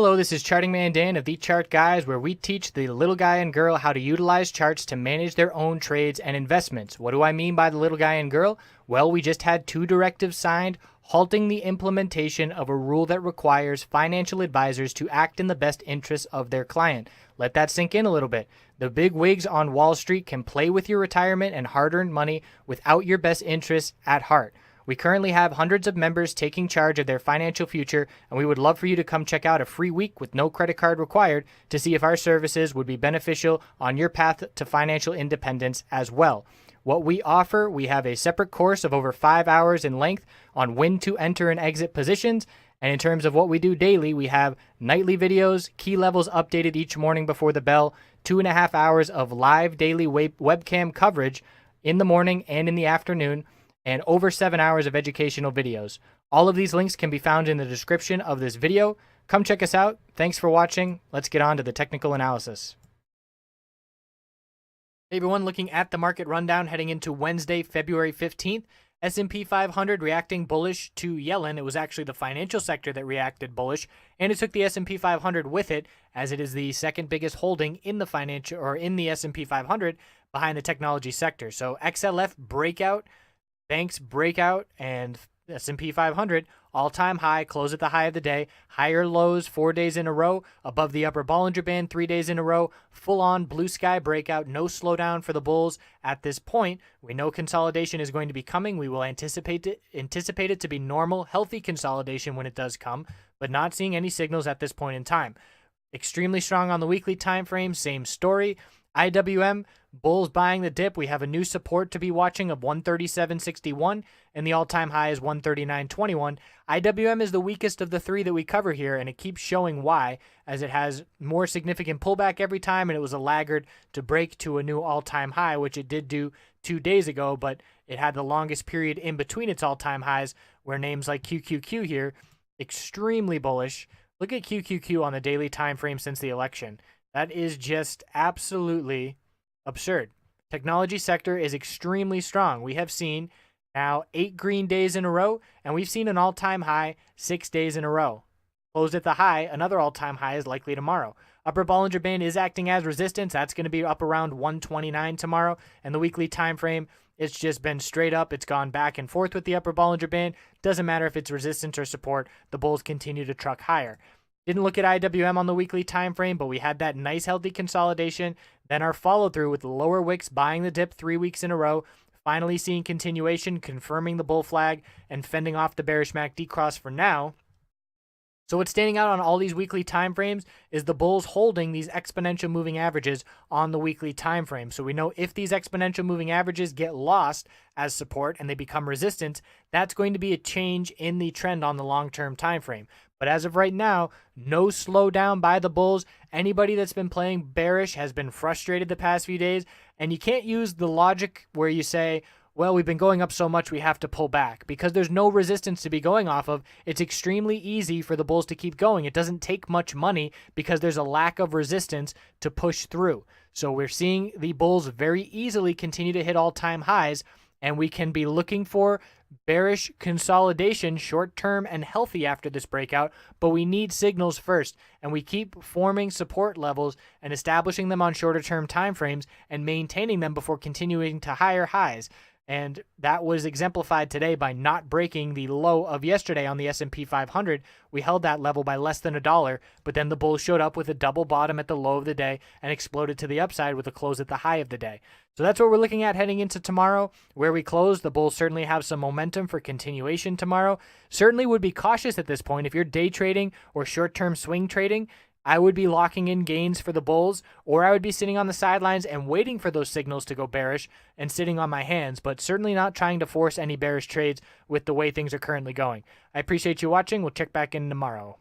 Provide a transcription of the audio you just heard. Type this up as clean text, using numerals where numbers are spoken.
Hello, this is Charting Man Dan of TheChartGuys, where we teach the little guy and girl how to utilize charts to manage their own trades and investments. What do I mean by the little guy and girl? Well, we just had 2 directives signed halting the implementation of a rule that requires financial advisors to act in the best interests of their client. Let that sink in a little bit. The big wigs on Wall Street can play with your retirement and hard-earned money without your best interests at heart. We currently have hundreds of members taking charge of their financial future, and we would love for you to come check out a free week with no credit card required to see if our services would be beneficial on your path to financial independence as well. What we offer, we have a separate course of over 5 hours in length on when to enter and exit positions. And in terms of what we do daily, we have nightly videos, key levels updated each morning before the bell, 2.5 hours of live daily webcam coverage in the morning and in the afternoon, and over 7 hours of educational videos. All of these links can be found in the description of this video. Come check us out. Thanks for watching. Let's get on to the technical analysis. Hey everyone, looking at the market rundown heading into Wednesday, February 15th. S&P 500 reacting bullish to Yellen. It was actually the financial sector that reacted bullish, and it took the S&P 500 with it, as it is the second biggest holding in the financial or in the S&P 500 behind the technology sector. So XLF breakout, banks breakout, and S&P 500 all-time high, close at the high of the day, higher lows 4 days in a row, above the upper Bollinger Band 3 days in a row, full-on blue sky breakout, no slowdown for the bulls at this point. We know consolidation is going to be coming. We will anticipate it to be normal, healthy consolidation when it does come, but not seeing any signals at this point in time. Extremely strong on the weekly time frame, same story. IWM, bulls buying the dip. We have a new support to be watching of 137.61, and the all-time high is 139.21. IWM is the weakest of the 3 that we cover here, and it keeps showing why, as it has more significant pullback every time, and it was a laggard to break to a new all-time high, which it did do 2 days ago, but it had the longest period in between its all-time highs, where names like QQQ here, extremely bullish. Look at QQQ on the daily time frame since the election. That is just absolutely absurd. Technology sector is extremely strong. We have seen now 8 green days in a row, and we've seen an all-time high 6 days in a row. Closed at the high, another all-time high is likely tomorrow. Upper Bollinger Band is acting as resistance. That's going to be up around 129 tomorrow, and the weekly time frame, it's just been straight up. It's gone back and forth with the upper Bollinger Band. Doesn't matter if it's resistance or support. The bulls continue to truck higher. Didn't look at IWM on the weekly time frame, but we had that nice healthy consolidation. Then our follow-through with the lower wicks buying the dip 3 weeks in a row, finally seeing continuation, confirming the bull flag, and fending off the bearish MACD cross for now. So what's standing out on all these weekly time frames is the bulls holding these exponential moving averages on the weekly time frame. So we know if these exponential moving averages get lost as support and they become resistance, that's going to be a change in the trend on the long-term time frame. But as of right now, no slowdown by the bulls. Anybody that's been playing bearish has been frustrated the past few days, and you can't use the logic where you say, well, we've been going up so much we have to pull back, because there's no resistance to be going off of. It's extremely easy for the bulls to keep going. It doesn't take much money because there's a lack of resistance to push through. So we're seeing the bulls very easily continue to hit all-time highs, and we can be looking for bearish consolidation, short-term and healthy after this breakout, but we need signals first, and we keep forming support levels and establishing them on shorter-term time frames and maintaining them before continuing to higher highs. And that was exemplified today by not breaking the low of yesterday on the S&P 500. We held that level by less than $1, but then the bulls showed up with a double bottom at the low of the day and exploded to the upside with a close at the high of the day. So that's what we're looking at heading into tomorrow. Where we close, the bulls certainly have some momentum for continuation tomorrow. Certainly would be cautious at this point. If you're day trading or short-term swing trading, I would be locking in gains for the bulls, or I would be sitting on the sidelines and waiting for those signals to go bearish and sitting on my hands, but certainly not trying to force any bearish trades with the way things are currently going. I appreciate you watching. We'll check back in tomorrow.